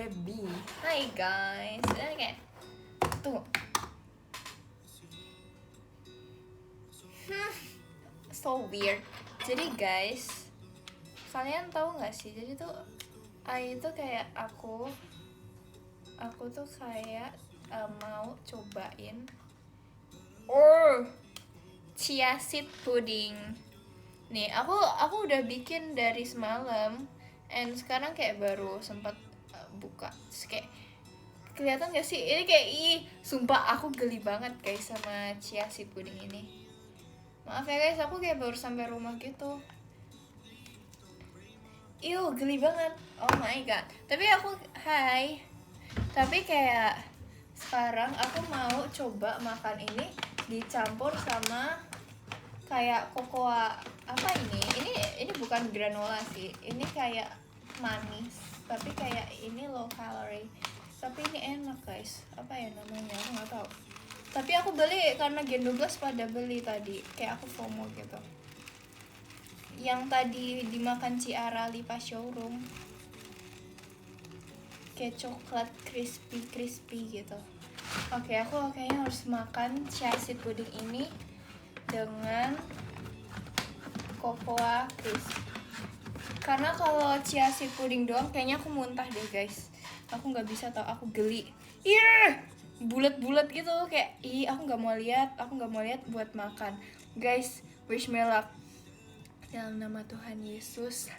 baby. Hai guys. Dan kayak tuh. So weird. Jadi guys, kalian tahu nggak sih? Jadi tuh itu kayak aku tuh kayak mau cobain chia seed pudding. Nih, aku udah bikin dari semalam, and sekarang kayak baru sempat buka. Terus kayak kelihatan gak sih? Ini kayak sumpah aku geli banget guys sama chia seed pudding ini. Maaf ya guys, aku kayak baru sampai rumah gitu. Geli banget. Oh my god. Tapi Tapi kayak sekarang aku mau coba makan ini dicampur sama kayak cocoa apa ini? Ini bukan granola sih. Ini kayak manis, tapi kayak ini low calorie. Tapi ini enak guys. Apa ya namanya? Aku nggak tahu. Tapi aku beli karena Gen 12 pada beli tadi. Kayak aku FOMO gitu. Yang tadi dimakan Ciara Lipa Showroom. Kayak coklat crispy gitu. Oke, aku kayaknya harus makan chia seed pudding ini dengan cocoa crisp. Karena kalau chia seed pudding doang kayaknya aku muntah deh guys. Aku nggak bisa tau, aku geli. Bulat-bulat gitu kayak aku nggak mau lihat buat makan. Guys, wish me luck dalam nama Tuhan Yesus.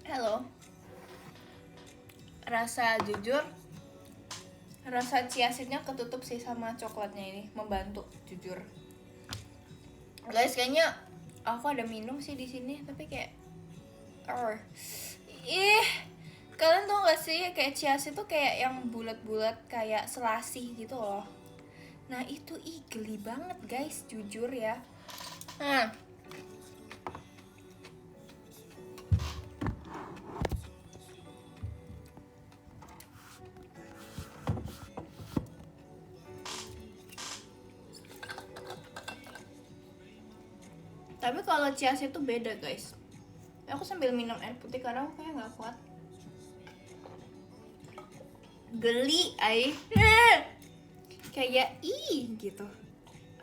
Halo. Jujur rasa chia seednya ketutup sih sama coklatnya ini, membantu jujur. Guys, kayaknya aku ada minum sih di sini, tapi kayak kalian tau gak sih kayak chia seed tuh kayak yang bulat-bulat kayak selasih gitu loh. Nah itu geli banget guys, jujur ya. Tapi kalau chia seed tuh beda guys. Aku sambil minum air putih karena aku kayak nggak kuat. Geli, kayak gitu.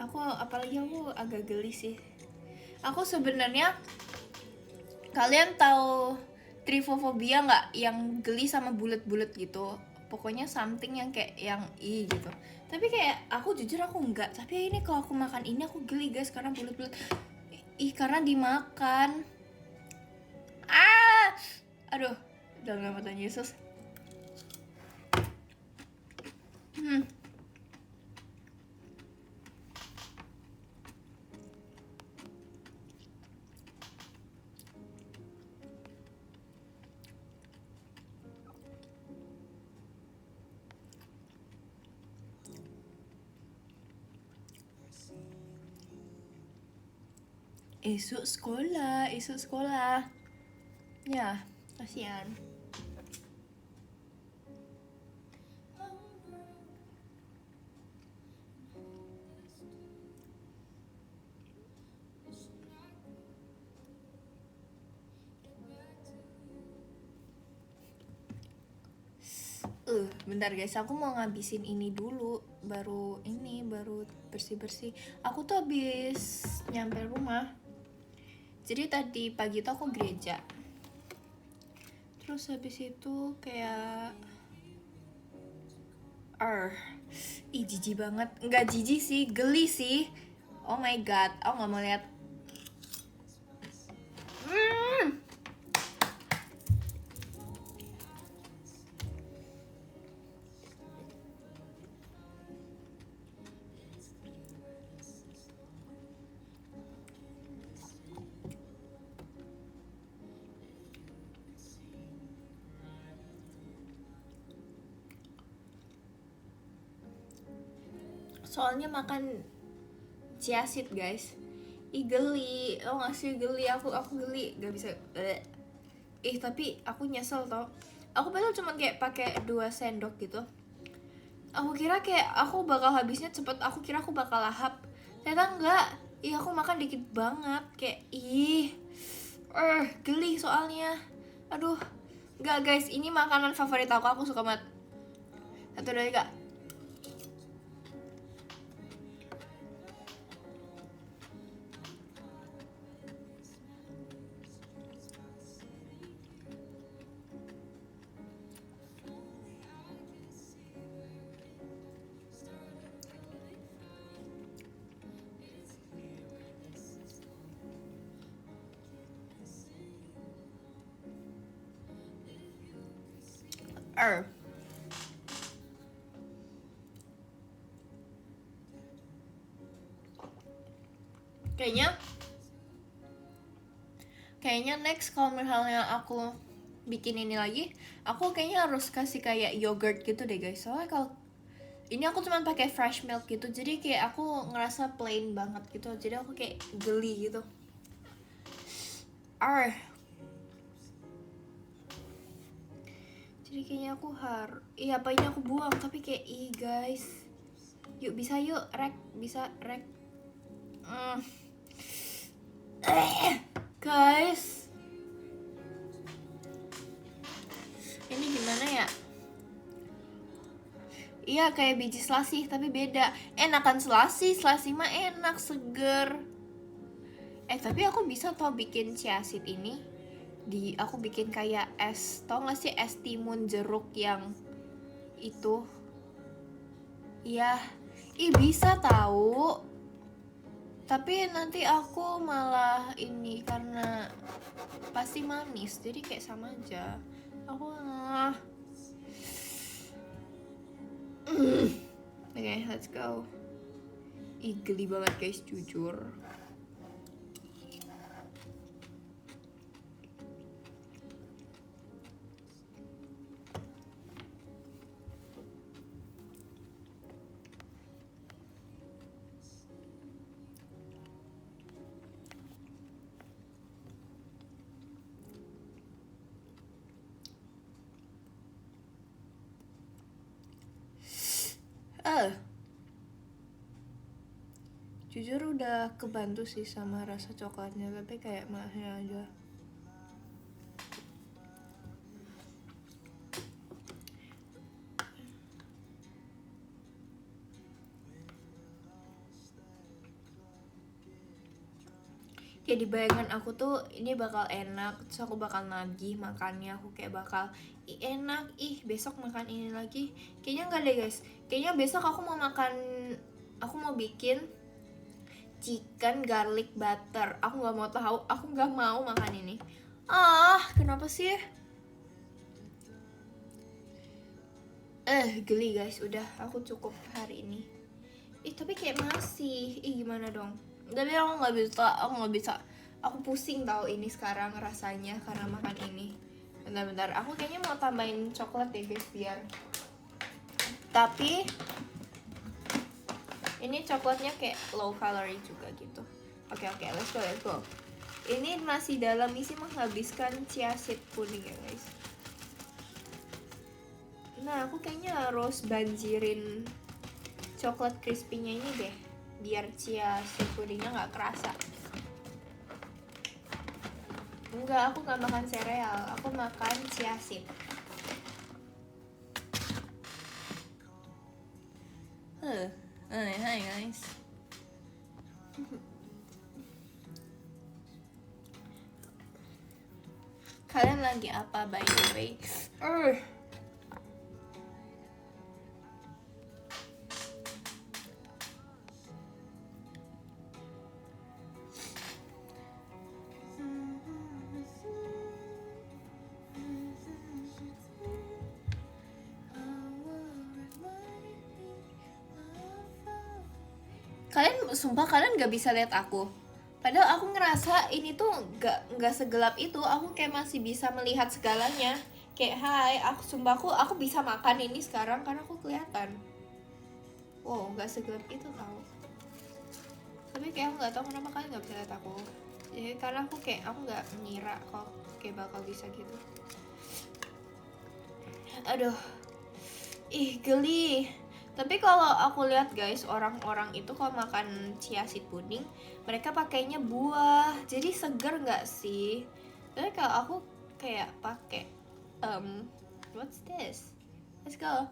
Apalagi aku agak geli sih. Aku sebenarnya, kalian tahu trypophobia nggak? Yang geli sama bulat-bulat gitu. Pokoknya something yang kayak yang gitu. Tapi kayak aku jujur aku enggak. Tapi ini kalau aku makan ini aku geli guys karena bulat-bulat. Karena dimakan. Aduh, dalam nama Tuhan Yesus. Esok sekolah. Ya, kasihan. Bentar guys, aku mau ngabisin ini dulu, baru bersih-bersih. Aku tuh habis nyampe rumah. Jadi tadi pagi tuh aku gereja. Terus habis itu kayak jijik banget. Nggak jijik sih, geli sih. Oh my god, aku nggak mau lihat. Soalnya makan chia seed guys. Ih geli, oh gak sih geli, aku geli, gak bisa. Tapi aku nyesel tau. Aku padahal cuma kayak pakai 2 sendok gitu. Aku kira kayak aku bakal habisnya cepet, aku kira aku bakal lahap. Ternyata enggak. Ih aku makan dikit banget, kayak geli soalnya. Aduh, enggak guys, ini makanan favorit aku suka banget. 1, 2, 3. Kayaknya next kalau misalnya aku bikin ini lagi, aku kayaknya harus kasih kayak yogurt gitu deh guys. Soalnya kalau ini aku cuma pakai fresh milk gitu, jadi kayak aku ngerasa plain banget gitu, jadi aku kayak geli gitu. Jadi kayaknya aku apa ini aku buang, tapi kayak guys, yuk bisa yuk rek, bisa rek. Guys, ini gimana ya? Iya kayak biji selasih tapi beda. Enakan selasih mah enak, seger. Tapi aku bisa tau bikin chia seed ini. Aku bikin kayak es, tau gak sih es timun jeruk yang itu? Iya, bisa tahu. Tapi nanti aku malah ini karena pasti manis, jadi kayak sama aja. Aku Oke, let's go. Geli banget guys, jujur. Jujur udah kebantu sih sama rasa coklatnya, tapi kayak masih aja. Kayak di bayangan aku tuh ini bakal enak, terus aku bakal nagih makannya, aku kayak bakal enak, besok makan ini lagi. Kayaknya enggak deh guys, kayaknya besok aku mau bikin chicken garlic butter. Aku nggak mau tahu, aku nggak mau makan ini. Kenapa sih? Geli guys, udah aku cukup hari ini. Tapi kayak masih, gimana dong? Tapi aku nggak bisa. Aku pusing tahu ini sekarang rasanya karena makan ini. Bentar, aku kayaknya mau tambahin coklat deh guys biar. Tapi ini coklatnya kayak low calorie juga gitu. Oke, let's go. Ini masih dalam isi menghabiskan chia seed pudding ya guys. Nah, aku kayaknya harus banjirin coklat crispy-nya ini deh, biar chia seed puddingnya nggak kerasa. Enggak, aku nggak makan sereal, aku makan chia seed. Hai guys. Kalian lagi apa by the way? Sumpah kalian gak bisa lihat aku. Padahal aku ngerasa ini tuh gak segelap itu. Aku kayak masih bisa melihat segalanya. Kayak aku bisa makan ini sekarang karena aku kelihatan. Wow, gak segelap itu tau. Tapi kayak aku nggak tahu kenapa kalian nggak bisa lihat aku. Ya karena aku nggak mengira kalau kayak bakal bisa gitu. Aduh, ih geli. Tapi kalau aku lihat guys, orang-orang itu kalau makan chia seed pudding, mereka pakainya buah, jadi seger nggak sih? Tapi kalau aku kayak pakai what's this? Let's go.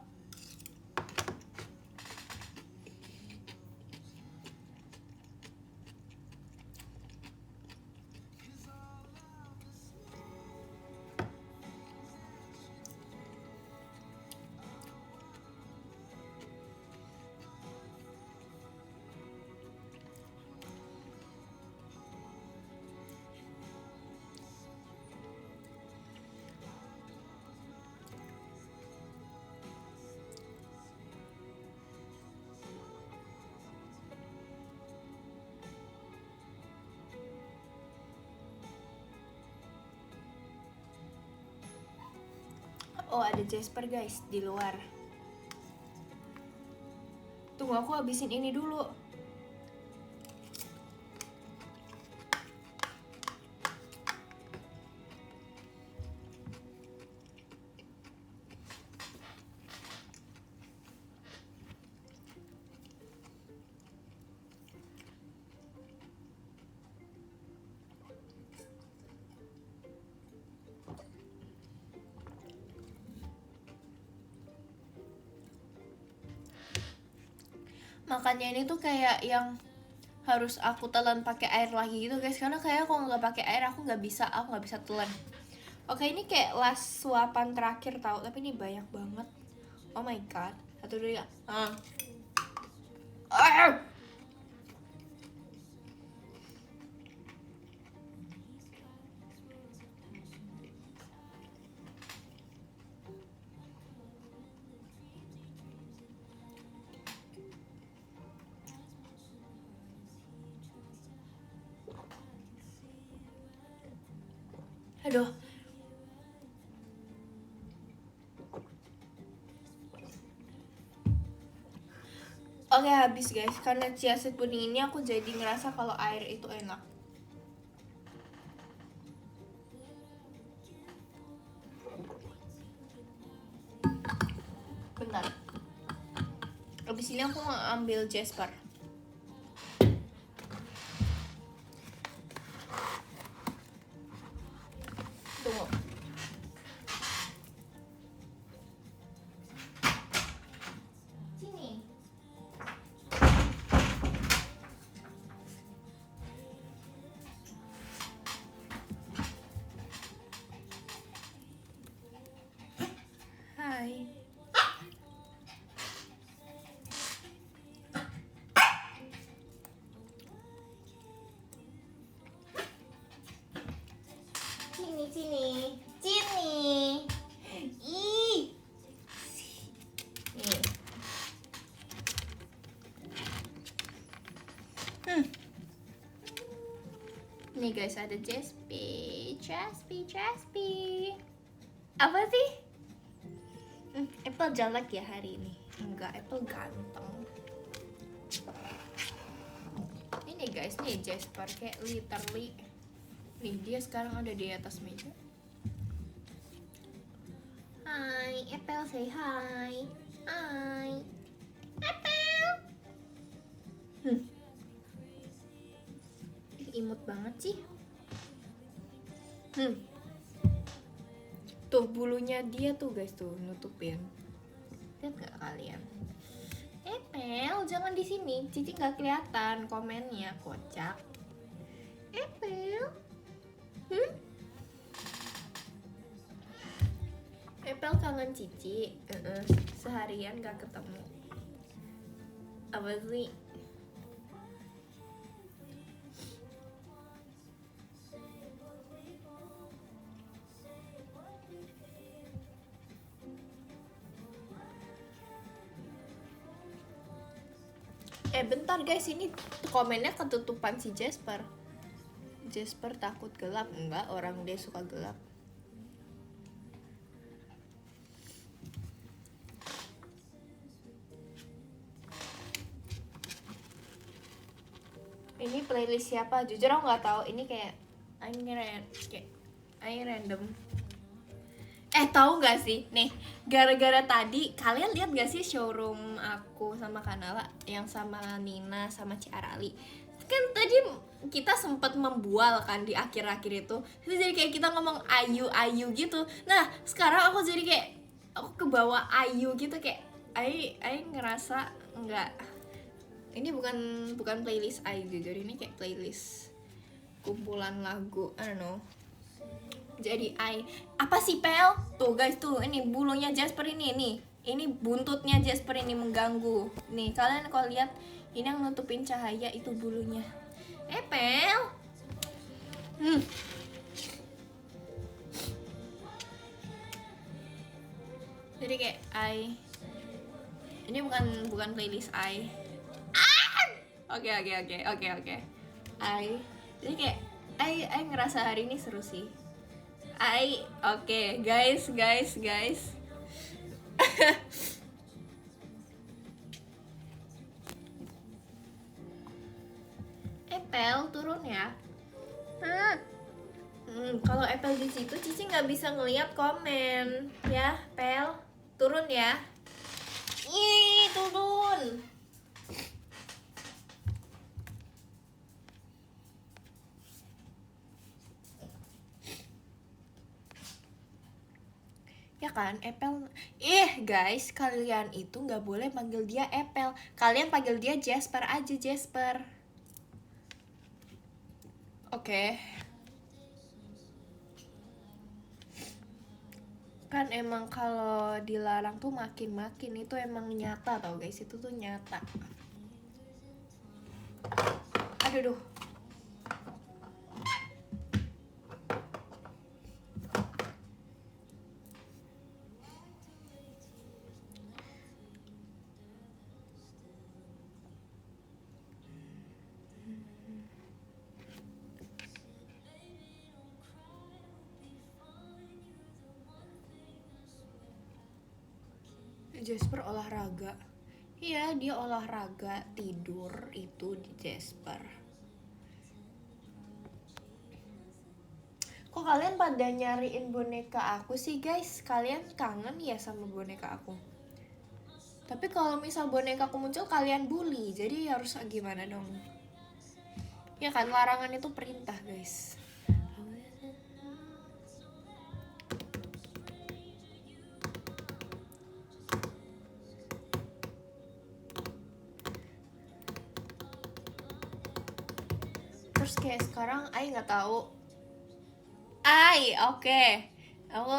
Oh, ada Jasper guys di luar. Tunggu aku habisin ini dulu. Makannya ini tuh kayak yang harus aku telan pakai air lagi gitu guys, karena kayak kalau nggak pakai air aku nggak bisa telan. Oke, ini kayak last suapan terakhir tau, tapi ini banyak banget. Oh my god, satu dulu ya. Aduh. Oke, habis guys. Karena chia seed pudding ini aku jadi ngerasa kalau air itu enak. Bentar. Habis ini aku mau ambil Jasper. Tunggu. Sini. Hai. Sini. Ih. Nih. Nih guys, ada Jaspi. Apa sih? Apple jelek ya hari ini? Enggak, Apple ganteng. Ini guys, nih Jasper kayak literally. Nih dia sekarang ada di atas meja. Hai, Apple say hi. Hai, Apple. Imut banget sih. Tuh bulunya dia tuh guys tuh nutupin. Lihat nggak kalian? Apple, jangan di sini. Cici nggak kelihatan komennya, kocak. Apple. Apple kangen Cici. Seharian nggak ketemu. Apa sih? Bentar guys, ini komennya ketutupan si Jasper. Jasper takut gelap. Enggak, orang dia suka gelap. playlist siapa, jujur aku nggak tahu. Ini kayak random. Tahu nggak sih nih, gara-gara tadi kalian lihat gak sih showroom aku sama Kanala yang sama Nina sama Ciarali? Kan tadi kita sempat membual kan di akhir-akhir itu jadi kayak kita ngomong ayu gitu. Nah sekarang aku jadi kayak aku kebawa ayu gitu, kayak Ai ngerasa enggak, ini bukan playlist Ai jujur, ini kayak playlist kumpulan lagu, I don't know. Jadi apa sih Pel? Tuh guys, tuh ini bulunya Jasper ini nih. Ini buntutnya Jasper ini mengganggu. Nih, kalian kalau lihat ini yang nutupin cahaya itu bulunya. Pel. Jadi kayak ini bukan playlist Oke. Jadi kayak ngerasa hari ini seru sih. Oke, guys. Apple turun ya. Kalau Apple di situ Cici nggak bisa ngeliat komen ya, Pel. Turun ya. Ih, turun. Ya kan, Apple. Guys, kalian itu nggak boleh panggil dia Apple. Kalian panggil dia Jasper aja, Jasper. Oke. Kan emang kalau dilarang tuh makin itu emang nyata tau guys, itu tuh nyata. Aduh. Jasper olahraga. Iya, dia olahraga, tidur itu di Jasper. Kok kalian pada nyariin boneka aku sih guys? Kalian kangen ya sama boneka aku? Tapi kalau misal boneka aku muncul kalian bully, jadi harus gimana dong? Ya kan, larangan itu perintah guys. Terus kayak sekarang Ai nggak tahu. Oke. Aku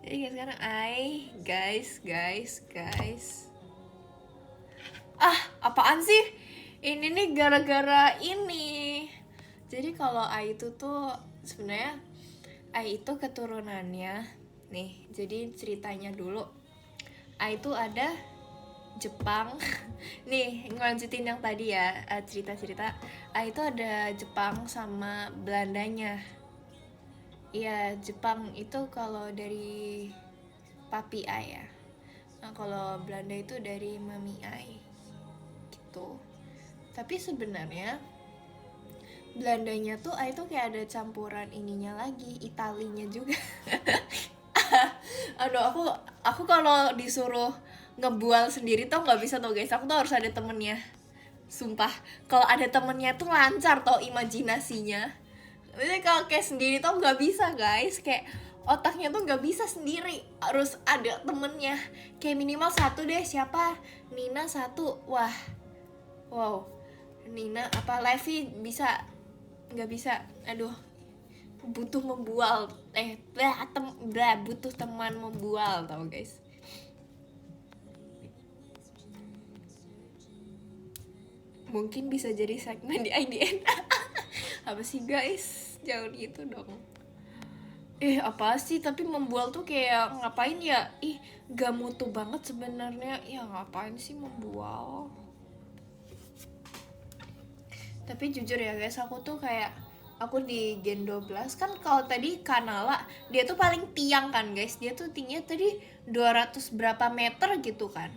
jadi kayak sekarang guys. Apaan sih? Ini nih gara-gara ini. Jadi kalau Ai itu tuh sebenarnya Ai itu keturunannya nih. Jadi ceritanya dulu Ai itu ada Jepang. Nih, ngelanjutin yang tadi ya, cerita-cerita. Itu ada Jepang sama Belandanya. Iya, Jepang itu kalau dari papi Ai ya. Nah, kalau Belanda itu dari mami Ai. Gitu. Tapi sebenarnya Belandanya tuh Ai tuh kayak ada campuran ininya lagi, Italinya juga. Aduh, aku kalau disuruh ngebual sendiri tuh nggak bisa tuh guys, aku tuh harus ada temennya. Sumpah, kalau ada temennya tuh lancar tuh imajinasinya. Jadi kalau kayak sendiri tuh nggak bisa guys, kayak otaknya tuh nggak bisa sendiri, harus ada temennya. Kayak minimal satu deh, siapa? Nina satu, wow, Nina apa Levi bisa, nggak bisa, aduh, butuh membual, butuh teman membual tau guys. Mungkin bisa jadi segmen di IDN. Apa sih guys, jangan gitu dong. Apa sih, tapi membual tuh kayak ngapain ya? Gak mutu banget sebenarnya. Ya ngapain sih membual? Tapi jujur ya guys, aku tuh kayak aku di Gen 12 kan, kalau tadi Kanala dia tuh paling tiang kan guys, dia tuh tingginya tadi 200 berapa meter gitu kan.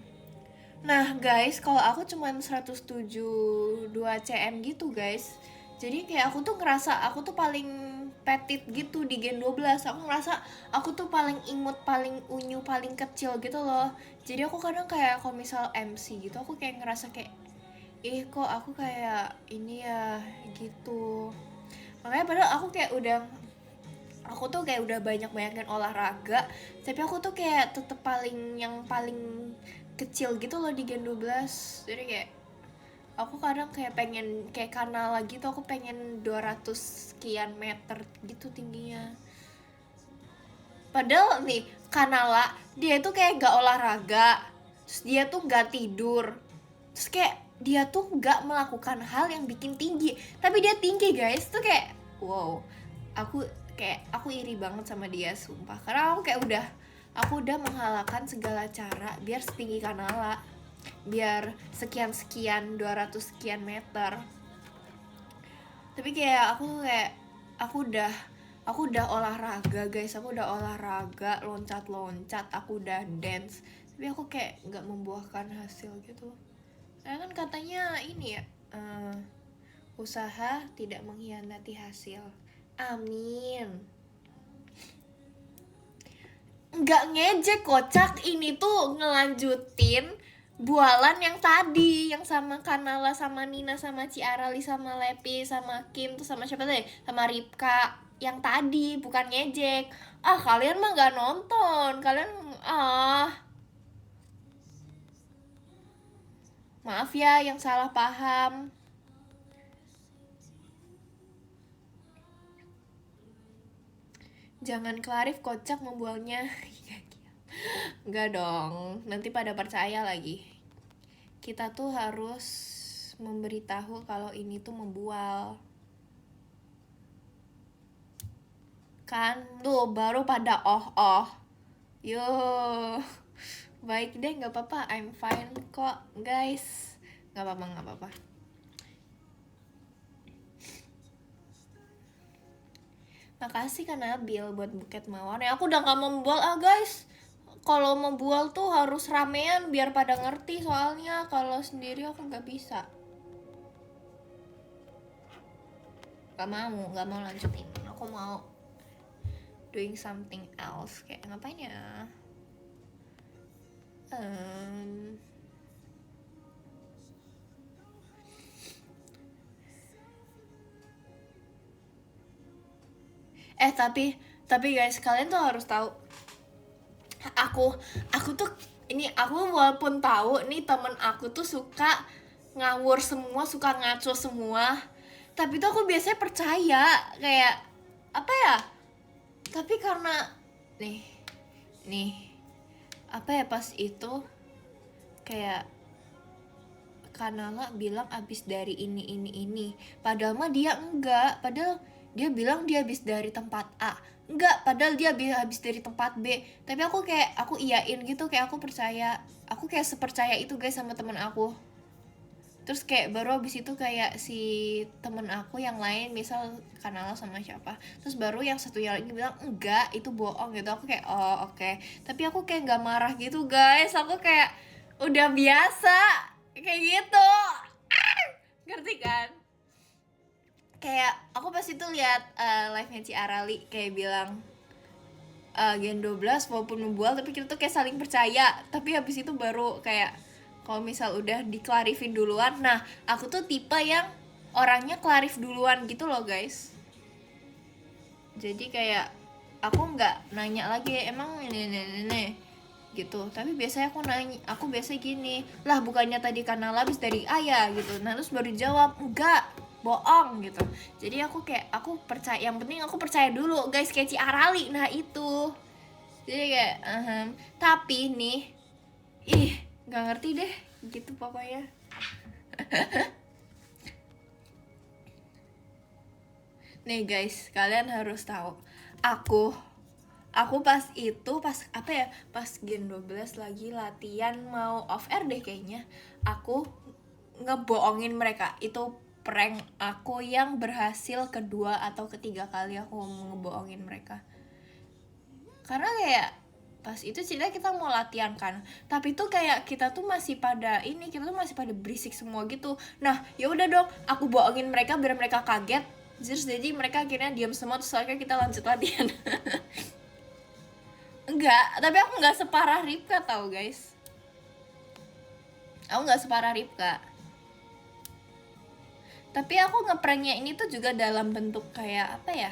Nah guys, kalau aku cuman 172 cm gitu guys. Jadi kayak aku tuh ngerasa aku tuh paling petit gitu di Gen 12. Aku ngerasa aku tuh paling imut, paling unyu, paling kecil gitu loh. Jadi aku kadang kayak kalau misal MC gitu aku kayak ngerasa kayak kok aku kayak ini ya gitu. Makanya padahal aku tuh kayak udah banyak-banyakin olahraga, tapi aku tuh kayak tetep yang paling kecil gitu loh di Gen 12. Jadi kayak aku kadang kayak pengen kayak Kanala gitu, aku pengen 200 sekian meter gitu tingginya. Padahal nih Kanala dia tuh kayak gak olahraga, terus dia tuh gak tidur, terus kayak dia tuh gak melakukan hal yang bikin tinggi, tapi dia tinggi guys. Tuh kayak wow, aku iri banget sama dia sumpah, karena aku udah menghalalkan segala cara biar setinggi Kanala, biar sekian 200 sekian meter. Tapi kayak aku udah olahraga guys, aku udah olahraga loncat-loncat, aku udah dance, tapi aku kayak nggak membuahkan hasil gitu. Nah kan katanya ini ya, usaha tidak mengkhianati hasil. Amin. Nggak ngejek kocak, ini tuh ngelanjutin bualan yang tadi, yang sama Kanala, sama Nina, sama Ciarali, sama Lepi, sama Kim, tuh sama siapa tadi? Sama Ripka yang tadi, bukan ngejek. Kalian mah nggak nonton, kalian maaf ya yang salah paham. Jangan Clarif kocak membualnya. Enggak dong, nanti pada percaya lagi. Kita tuh harus memberitahu kalau ini tuh membual. Kan tuh baru pada yo, baik deh, nggak apa-apa, I'm fine kok guys, nggak apa-apa. Makasih kan Nabil buat buket mawar. Aku udah nggak membual guys. Kalau membual tuh harus ramean biar pada ngerti, soalnya kalau sendiri aku nggak bisa. Nggak mau lanjutin. Aku mau doing something else. Kayak ngapain ya? Tapi guys, kalian tuh harus tahu, aku tuh ini, aku walaupun tahu nih temen aku tuh suka ngawur semua, suka ngaco semua, tapi tuh aku biasanya percaya kayak apa ya, tapi karena nih apa ya, pas itu kayak Kanala bilang abis dari ini, padahal mah dia enggak, padahal dia bilang dia habis dari tempat A, enggak, padahal dia habis dari tempat B, tapi aku iyain gitu, kayak aku percaya, aku kayak sepercaya itu guys sama temen aku. Terus kayak baru abis itu kayak si temen aku yang lain, misal Kanala sama siapa, terus baru yang satunya lagi bilang enggak, itu bohong gitu. Aku kayak oke. Tapi aku kayak nggak marah gitu guys, aku kayak udah biasa kayak gitu. Ngerti kan? Kayak aku pas itu lihat live-nya Ci Arali kayak bilang Gen 12 walaupun membual tapi kita tuh kayak saling percaya. Tapi habis itu baru kayak kalau misal udah diklarifin duluan, nah aku tuh tipe yang orangnya klarif duluan gitu loh guys. Jadi kayak aku nggak nanya lagi emang ini gitu, tapi biasanya aku biasa gini lah, bukannya tadi Kanal habis dari ayah gitu, nah terus baru jawab enggak, bohong gitu. Jadi aku percaya, yang penting aku percaya dulu guys, kayak Ci Arali, nah itu. Jadi kayak tapi nih nggak ngerti deh gitu pokoknya. Nih guys, kalian harus tahu, aku pas Gen 12 lagi latihan mau off air deh kayaknya, aku ngebohongin mereka. Itu prank aku yang berhasil kedua atau ketiga kali aku ngebohongin mereka. Karena kayak pas itu ceritanya kita mau latihan kan, tapi tuh kayak kita tuh masih pada berisik semua gitu. Nah ya udah dong, aku bohongin mereka biar mereka kaget, terus jadi mereka akhirnya diam semua, terus akhirnya kita lanjut latihan. Enggak, tapi aku nggak separah Ripka tau guys, aku nggak separah Ripka. Tapi aku ngepranknya ini tuh juga dalam bentuk kayak apa ya,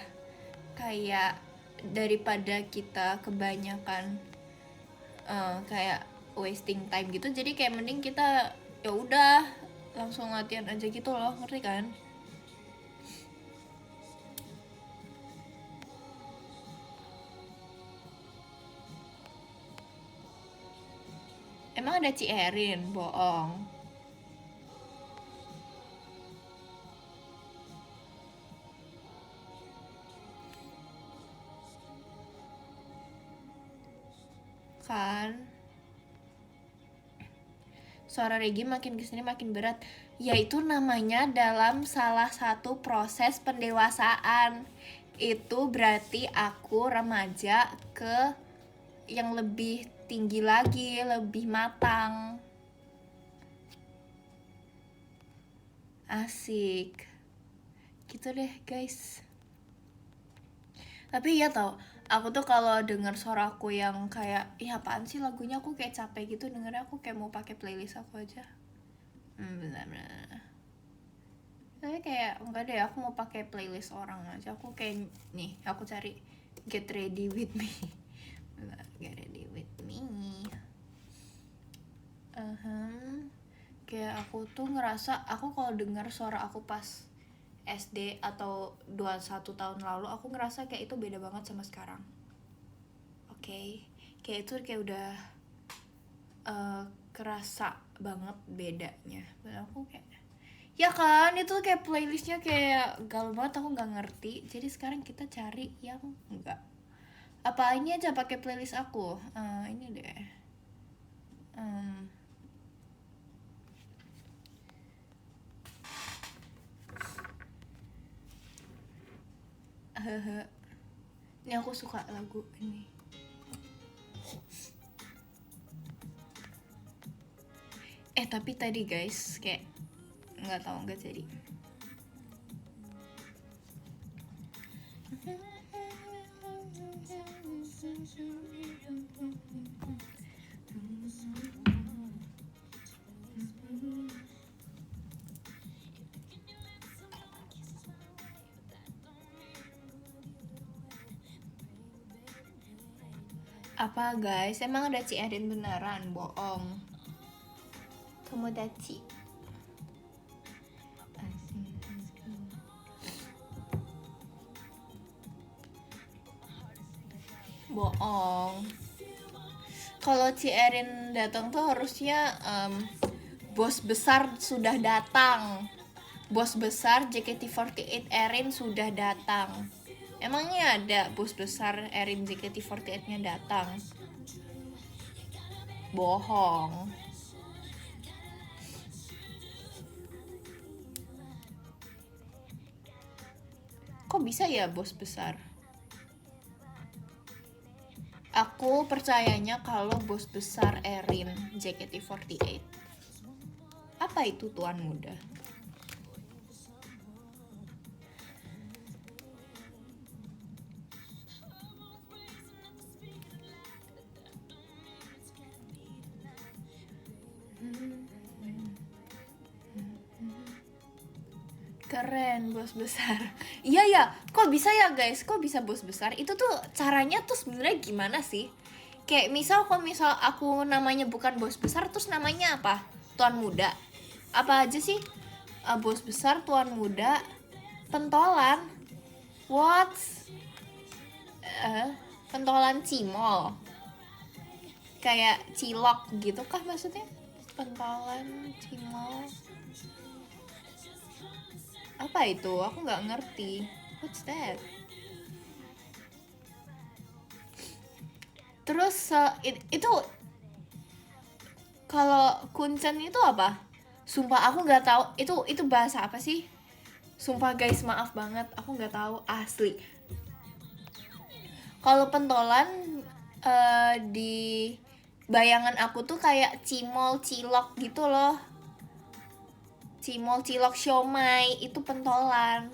kayak daripada kita kebanyakan kayak wasting time gitu, jadi kayak mending kita ya udah langsung latihan aja gitu loh, ngerti kan? Emang ada Ci Erin? Bohong. Kan suara Regi makin kesini makin berat. Ya itu namanya dalam salah satu proses pendewasaan. Itu berarti aku remaja ke yang lebih tinggi lagi, lebih matang. Asik gitu deh guys. Tapi ya tau, aku tuh kalau denger suara aku yang kayak ih apaan sih lagunya, aku kayak capek gitu dengernya, aku kayak mau pakai playlist aku aja. Benar-benar. Tapi kayak enggak deh, aku mau pakai playlist orang aja. Aku kayak nih, aku cari Get Ready With Me. Get Ready With Me. Kayak aku tuh ngerasa, aku kalau dengar suara aku pas SD atau 21 tahun lalu, aku ngerasa kayak itu beda banget sama sekarang. Oke, kayak itu kayak udah kerasa banget bedanya. Dan aku kayak ya kan, itu kayak playlistnya kayak galau banget, aku nggak ngerti. Jadi sekarang kita cari yang enggak. Apa ini aja pakai playlist aku. Ini deh. Ini aku suka lagu ini. Tapi tadi guys kayak nggak tahu, nggak jadi. Apa guys, emang ada Ci Erin beneran? Bohong. Tomodachi. Bohong. Kalau Ci Erin datang tuh harusnya bos besar sudah datang. Bos besar JKT48 Erin sudah datang. Emangnya ada bos besar Erin JKT48-nya datang? Bohong. Kok bisa ya bos besar? Aku percayanya kalau bos besar Erin JKT48. Apa itu tuan muda? Keren bos besar. Iya ya, kok bisa ya guys? Kok bisa bos besar? Itu tuh caranya tuh sebenarnya gimana sih? Kayak misal aku namanya bukan bos besar, terus namanya apa? Tuan muda. Apa aja sih? Bos besar, tuan muda, pentolan. What? Pentolan cimol. Kayak cilok gitu kah maksudnya? Pentolan cimol. Apa itu? Aku nggak ngerti. What's that? Terus itu kalau kuncen itu apa? Sumpah aku nggak tahu. Itu bahasa apa sih? Sumpah guys, maaf banget, aku nggak tahu asli. Kalau pentolan Di bayangan aku tuh kayak cimol cilok gitu loh. Cimol cilok siomay itu pentolan.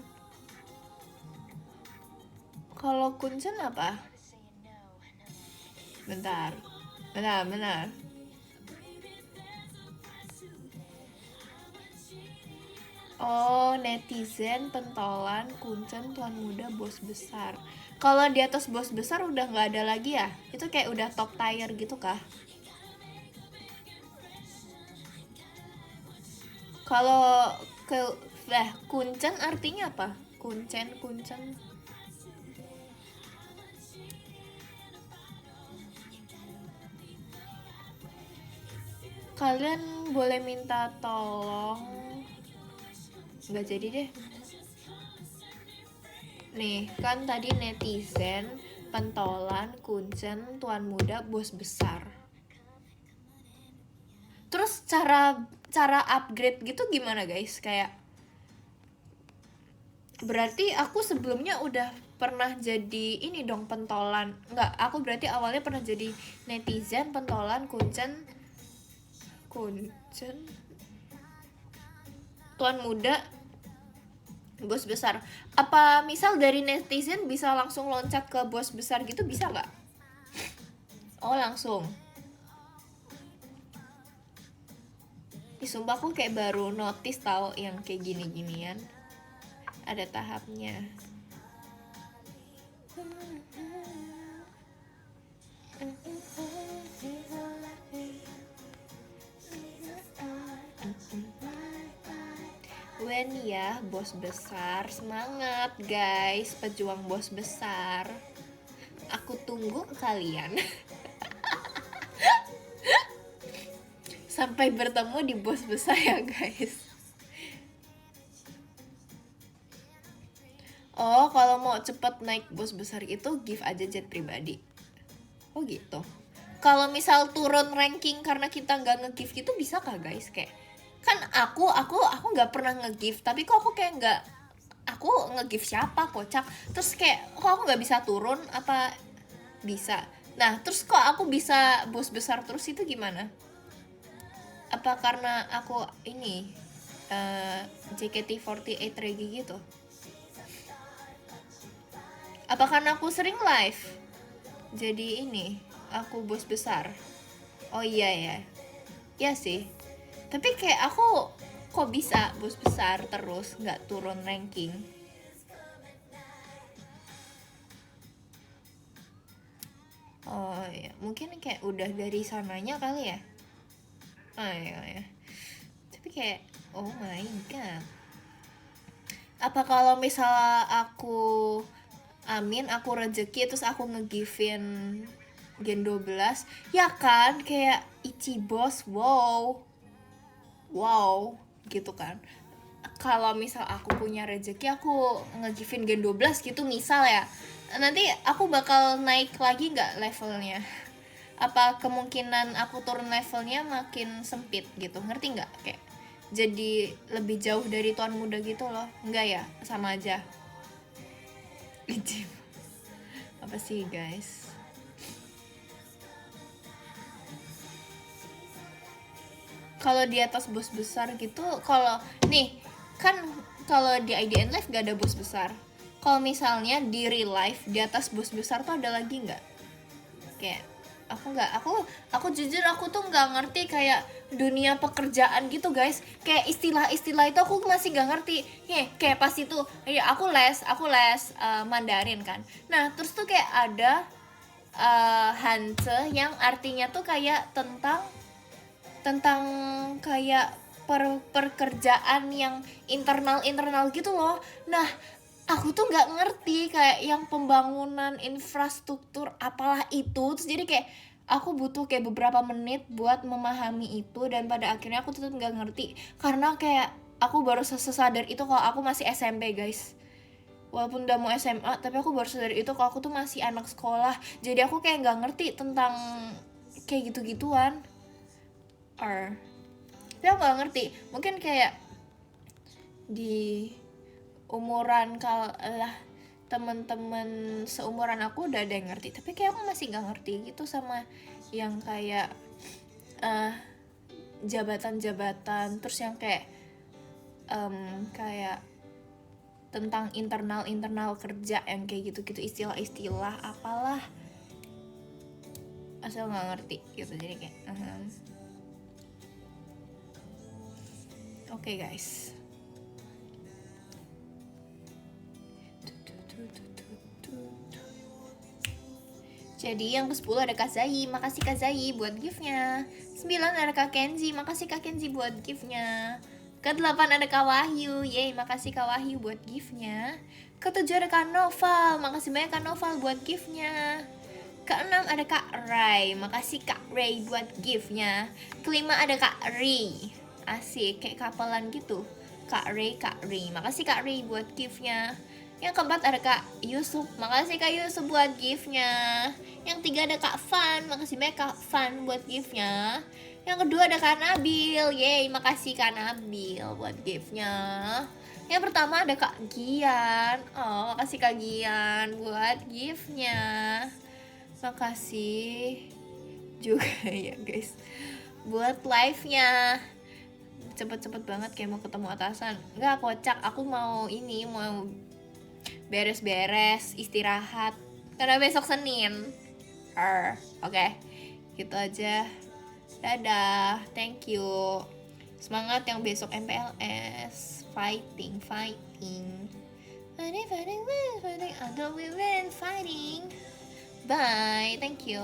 Kalau kuncen apa? Bentar. Oh, netizen, pentolan, kuncen, tuan muda, bos besar. Kalau di atas bos besar udah nggak ada lagi ya? Itu kayak udah top tier gitu kah? Kalau ke kuncen artinya apa? Kuncen. Kalian boleh minta tolong. Nggak jadi deh. Nih, kan tadi netizen, pentolan, kuncen, tuan muda, bos besar. Terus cara upgrade gitu gimana guys? Kayak berarti aku sebelumnya udah pernah jadi ini dong pentolan. Enggak, aku berarti awalnya pernah jadi netizen, pentolan, kuncen, tuan muda, bos besar. Apa misal dari netizen bisa langsung loncat ke bos besar gitu, bisa nggak? Oh, langsung. Sumpah aku kayak baru notice tau yang kayak gini-ginian. Ada tahapnya. When ya, bos besar. Semangat guys, pejuang bos besar. Aku tunggu kalian. Sampai bertemu di bos besar ya guys. Oh, kalau mau cepet naik bos besar itu give aja jet pribadi. Oh gitu. Kalau misal turun ranking karena kita nggak nge-give gitu bisa kah guys? Kayak kan aku nggak pernah nge-give, tapi kok aku kayak nggak, aku nge-give siapa kocak, terus kayak kok aku nggak bisa turun apa bisa. Nah terus kok aku bisa bos besar terus, itu gimana? Apa karena aku ini JKT48 Regi gitu? Apa karena aku sering live jadi ini aku bos besar? Oh iya ya, ya sih. Tapi kayak aku kok bisa bos besar terus nggak turun ranking? Oh ya, mungkin kayak udah dari sananya kali ya. Oh iya. Tapi kayak oh my god. Apa kalau misalnya aku amin, aku rezeki terus aku nge-givein Gen 12, ya kan kayak Ichibos, wow gitu kan. Kalau misal aku punya rezeki aku nge-givein Gen 12 gitu misal ya, nanti aku bakal naik lagi nggak levelnya? Apa kemungkinan aku turun levelnya makin sempit gitu, ngerti nggak? Kayak jadi lebih jauh dari tuan muda gitu loh. Enggak ya, sama aja. Apa sih guys? Kalau di atas bos besar gitu, kalau nih kan kalau di IDN Live gak ada bos besar. Kalau misalnya di real life di atas bos besar tuh ada lagi nggak? Kayak aku jujur aku tuh nggak ngerti kayak dunia pekerjaan gitu guys. Kayak istilah-istilah itu aku masih nggak ngerti. Kayak pas itu ya aku les Mandarin kan. Nah terus tuh kayak ada Hanse yang artinya tuh kayak tentang kayak pekerjaan yang internal gitu loh. Nah aku tuh nggak ngerti kayak yang pembangunan infrastruktur apalah itu, terus jadi kayak aku butuh kayak beberapa menit buat memahami itu, dan pada akhirnya aku tetap nggak ngerti karena kayak aku baru sesadar itu kalau aku masih SMP guys. Walaupun udah mau SMA tapi aku baru sadar itu kalau aku tuh masih anak sekolah, jadi aku kayak nggak ngerti tentang kayak gitu-gituan. Dia nggak ngerti, mungkin kayak di umuran teman-teman seumuran aku udah ada yang ngerti, tapi kayak aku masih nggak ngerti gitu sama yang kayak jabatan-jabatan, terus yang kayak kayak tentang internal kerja yang kayak gitu-gitu, istilah-istilah apalah, asal nggak ngerti gitu. Jadi kayak oke, guys. Jadi yang ke-10 ada Kak Zai, makasih Kak Zai buat gift-nya. 9 ada Kak Kenzi, makasih Kak Kenzi buat gift-nya. Ke-8 ada Kak Wahyu, yeay, makasih Kak Wahyu buat gift-nya. Ke-7 ada Kak Noval, makasih banyak Kak Noval buat gift-nya. Ke-6 ada Kak Ray, makasih Kak Ray buat gift-nya. Ke-5 ada Kak Ray, asik, kayak kapelan gitu. Kak Ray, makasih Kak Ray buat gift-nya. Yang ke-4 ada Kak Yusuf, makasih Kak Yusuf buat gift-nya. Yang 3 ada Kak Fan, makasih banyak Kak Fan buat gift-nya. Yang kedua ada Kak Nabil, yeay, makasih Kak Nabil buat gift-nya. Yang pertama ada Kak Gian, oh makasih Kak Gian buat gift-nya. Makasih juga ya guys buat live-nya. Cepet-cepet banget kayak mau ketemu atasan. Nggak, kocak, aku mau beres-beres, istirahat karena besok Senin. Oke. Gitu aja. Dadah, thank you. Semangat yang besok MPLS. Fighting. Fighting, until we win fighting. Bye, thank you.